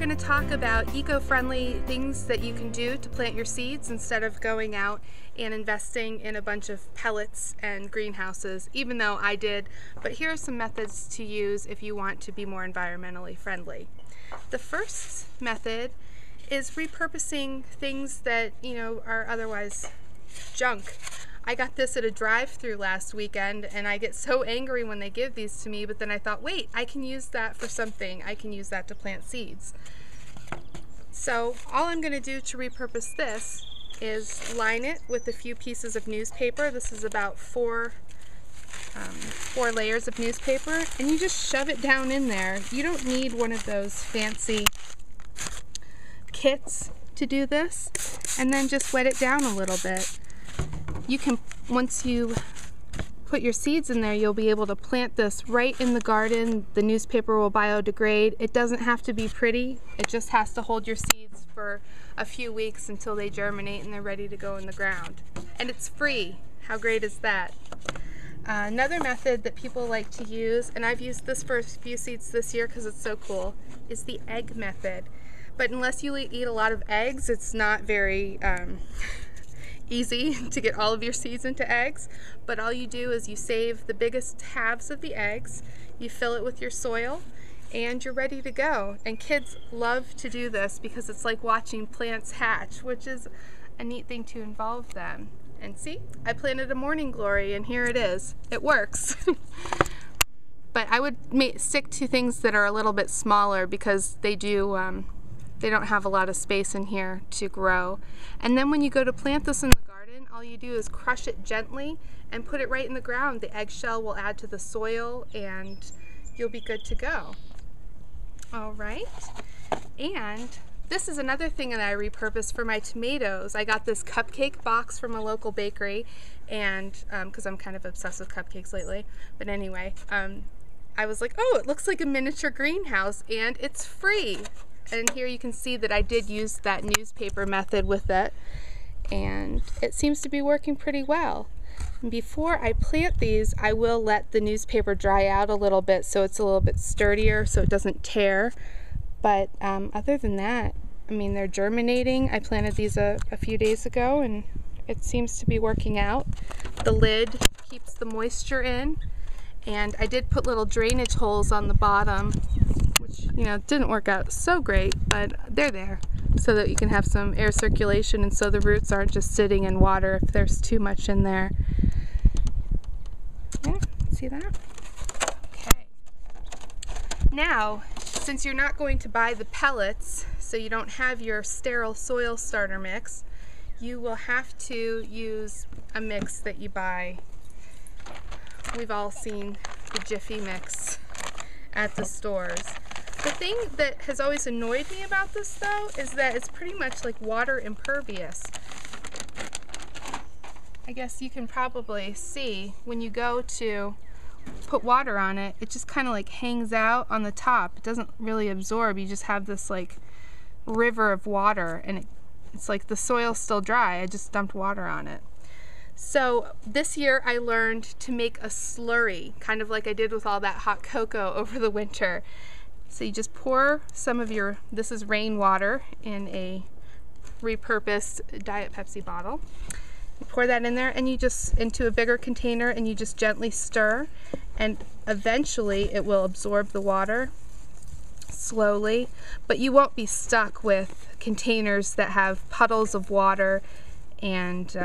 going to talk about eco-friendly things that you can do to plant your seeds instead of going out and investing in a bunch of pellets and greenhouses, even though I did. But here are some methods to use if you want to be more environmentally friendly. The first method is repurposing things that, are otherwise junk. I got this at a drive-through last weekend, and I get so angry when they give these to me, but then I thought, wait, I can use that for something. I can use that to plant seeds. So all I'm going to do to repurpose this is line it with a few pieces of newspaper. This is about four layers of newspaper, and you just shove it down in there. You don't need one of those fancy kits to do this, and then just wet it down a little bit. You can, once you put your seeds in there, you'll be able to plant this right in the garden. The newspaper will biodegrade. It doesn't have to be pretty. It just has to hold your seeds for a few weeks until they germinate and they're ready to go in the ground. And it's free. How great is that? Another method that people like to use, and I've used this for a few seeds this year because it's so cool, is the egg method. But unless you eat a lot of eggs, it's not very easy to get all of your seeds into eggs. But all you do is you save the biggest halves of the eggs, you fill it with your soil, and you're ready to go. And kids love to do this because it's like watching plants hatch, which is a neat thing to involve them. And see, I planted a morning glory and here it is. It works. But I would stick to things that are a little bit smaller because they don't have a lot of space in here to grow. And then when you go to plant this in the garden, all you do is crush it gently and put it right in the ground. The eggshell will add to the soil and you'll be good to go. All right. And this is another thing that I repurposed for my tomatoes. I got this cupcake box from a local bakery, and because I'm kind of obsessed with cupcakes lately. But anyway, I was like, oh, it looks like a miniature greenhouse and it's free. And here you can see that I did use that newspaper method with it, and it seems to be working pretty well. And before I plant these, I will let the newspaper dry out a little bit so it's a little bit sturdier so it doesn't tear. But other than that, I mean, they're germinating. I planted these a few days ago and it seems to be working out. The lid keeps the moisture in, and I did put little drainage holes on the bottom, which, didn't work out so great, but they're there so that you can have some air circulation and so the roots aren't just sitting in water if there's too much in there. Yeah, see that? Okay. Now, since you're not going to buy the pellets, so you don't have your sterile soil starter mix, you will have to use a mix that you buy. We've all seen the Jiffy mix at the stores. The thing that has always annoyed me about this, though, is that it's pretty much like water impervious. I guess you can probably see when you go to put water on it, it just kind of like hangs out on the top. It doesn't really absorb. You just have this like river of water, and it's like the soil's still dry. I just dumped water on it. So this year I learned to make a slurry, kind of like I did with all that hot cocoa over the winter. So you just pour some of this is rainwater in a repurposed Diet Pepsi bottle. You pour that in there and you just, into a bigger container, and you just gently stir, and eventually it will absorb the water slowly, but you won't be stuck with containers that have puddles of water and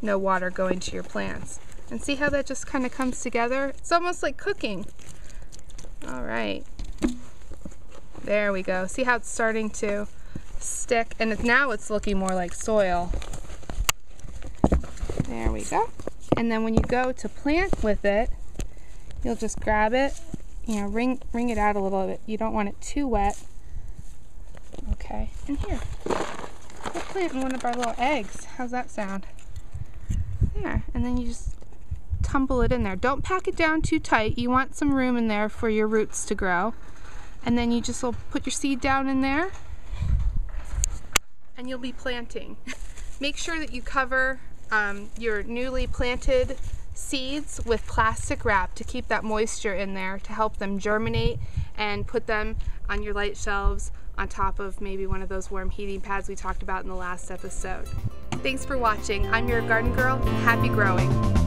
no water going to your plants. And see how that just kind of comes together? It's almost like cooking. All right, there we go. See how it's starting to stick, and now it's looking more like soil. There we go. And then when you go to plant with it, you'll just grab it, wring it out a little bit. You don't want it too wet. Okay, and here, we're planting one of our little eggs. How's that sound? There, and then you just tumble it in there. Don't pack it down too tight. You want some room in there for your roots to grow. And then you just will put your seed down in there, and you'll be planting. Make sure that you cover your newly planted seeds with plastic wrap to keep that moisture in there to help them germinate and put them on your light shelves on top of maybe one of those warm heating pads we talked about in the last episode. Thanks for watching. I'm your garden girl. Happy growing.